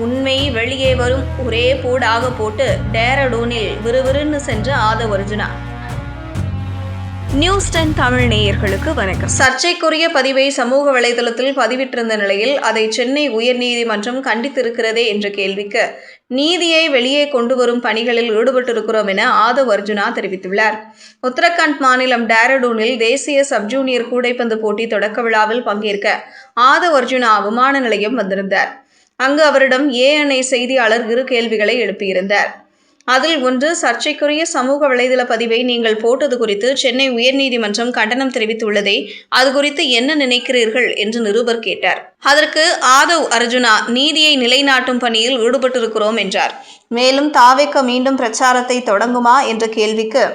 உண்மை வெளியே வரும், ஒரே போடாக போட்டு டேரடூனில் விறுவிறுன்னு சென்ற ஆதவ் அர்ஜுனா. நியூஸ் 10 தமிழ் நேயர்களுக்கு வணக்கம். சர்ச்சைக்குரிய பதிவை சமூக வலைதளத்தில் பதிவிட்டிருந்த நிலையில் அதை சென்னை உயர்நீதிமன்றம் கண்டித்திருக்கிறதே என்ற கேள்விக்கு நீதியை வெளியே கொண்டு வரும் பணிகளில் ஈடுபட்டிருக்கிறோம் என ஆதவ் அர்ஜுனா தெரிவித்துள்ளார். உத்தரகாண்ட் மாநிலம் டேரடூனில் தேசிய சப்ஜூனியர் கூடைப்பந்து போட்டி தொடக்க விழாவில் பங்கேற்க ஆதவ் அர்ஜுனா விமான நிலையம் வந்திருந்தார். அங்கு அவரிடம் ANI செய்தியாளர் 2 கேள்விகளை எழுப்பியிருந்தார். அதில் ஒன்று, சர்ச்சைக்குரிய சமூக வலைதள பதிவை நீங்கள் போட்டது குறித்து சென்னை உயர்நீதிமன்றம் கண்டனம் தெரிவித்துள்ளதே, அது குறித்து என்ன நினைக்கிறீர்கள் என்று நிருபர் கேட்டார். அதற்கு ஆதவ் அர்ஜுனா நீதியை நிலைநாட்டும் பணியில் ஈடுபட்டிருக்கிறோம் என்றார். மேலும் தாவேக மீண்டும் பிரச்சாரத்தை தொடங்குமா என்ற கேள்விக்கு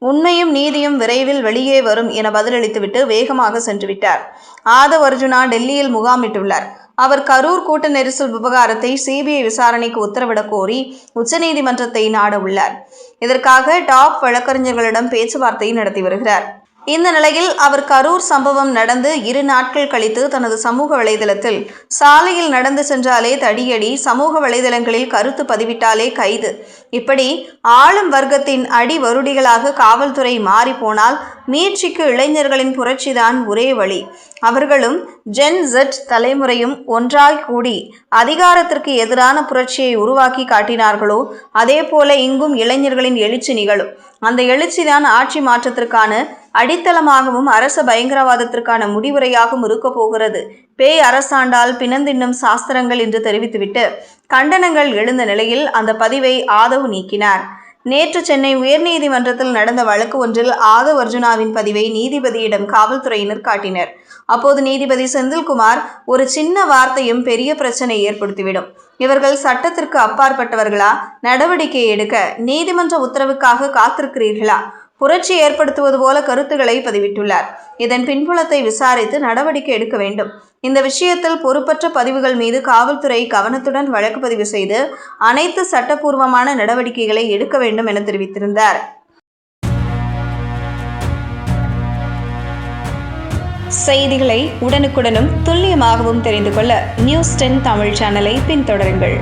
உண்மையும் நீதியும் விரைவில் வெளியே வரும் என பதிலளித்துவிட்டு வேகமாக சென்றுவிட்டார். ஆதவ் அர்ஜுனா டெல்லியில் முகாமிட்டுள்ளார். அவர் கரூர் கூட்ட நெரிசல் விவகாரத்தை CBI விசாரணைக்கு உத்தரவிடக் கோரி உச்சநீதிமன்றத்தை நாட உள்ளார். இதற்காக டாப் வழக்கறிஞர்களிடம் பேச்சுவார்த்தை நடத்தி வருகிறார். இந்த நிலையில் அவர் கரூர் சம்பவம் நடந்து 2 நாட்கள் கழித்து தனது சமூக வலைதளத்தில் சாலையில் நடந்து சென்றாலே தடியடி, சமூக வலைதளங்களில் கருத்து பதிவிட்டாலே கைது, இப்படி ஆளும் வர்க்கத்தின் அடிவருடிகளாக காவல்துறை மாறிப்போனால் மீட்சிக்கு இளைஞர்களின் புரட்சிதான் ஒரே வழி, அவர்களும் Gen Z தலைமுறையும் ஒன்றாய் கூடி அதிகாரத்திற்கு எதிரான புரட்சியை உருவாக்கி காட்டினார்களோ அதே போல இங்கும் இளைஞர்களின் எழுச்சி நிகழும். அந்த எழுச்சிதான் ஆட்சி மாற்றத்திற்கான அடித்தளமாகவும் அரச பயங்கரவாதத்திற்கான முடிவுரையாகவும் இருக்க போகிறது. பேய் அரசாண்டால் பிணந்தின்னும் சாஸ்திரங்கள் என்று தெரிவித்துவிட்டு கண்டனங்கள் எழுந்த நிலையில் அந்த பதிவை ஆதவ் நீக்கினார். நேற்று சென்னை உயர்நீதிமன்றத்தில் நடந்த வழக்கு ஒன்றில் ஆதவ் அர்ஜுனாவின் பதிவை நீதிபதியிடம் காவல்துறையினர் காட்டினர். அப்போது நீதிபதி செந்தில்குமார், ஒரு சின்ன வார்த்தையும் பெரிய பிரச்சனை ஏற்படுத்திவிடும், இவர்கள் சட்டத்திற்கு அப்பாற்பட்டவர்களா, நடவடிக்கை எடுக்க நீதிமன்ற உத்தரவுக்காக காத்திருக்கிறீர்களா, புரட்சி ஏற்படுத்துவது போல கருத்துக்களை பதிவிட்டுள்ளார். இதன் பின்புலத்தை விசாரித்து நடவடிக்கை எடுக்க வேண்டும். இந்த விஷயத்தில் பொறுப்பற்ற பதிவுகள் மீது காவல்துறை கவனத்துடன் வழக்கு பதிவு செய்து அனைத்து சட்டப்பூர்வமான நடவடிக்கைகளை எடுக்க வேண்டும் என தெரிவித்திருந்தார். செய்திகளை உடனுக்குடனும் துல்லியமாகவும் தெரிந்து கொள்ள நியூஸ் 10 தமிழ் சேனலை பின்தொடருங்கள்.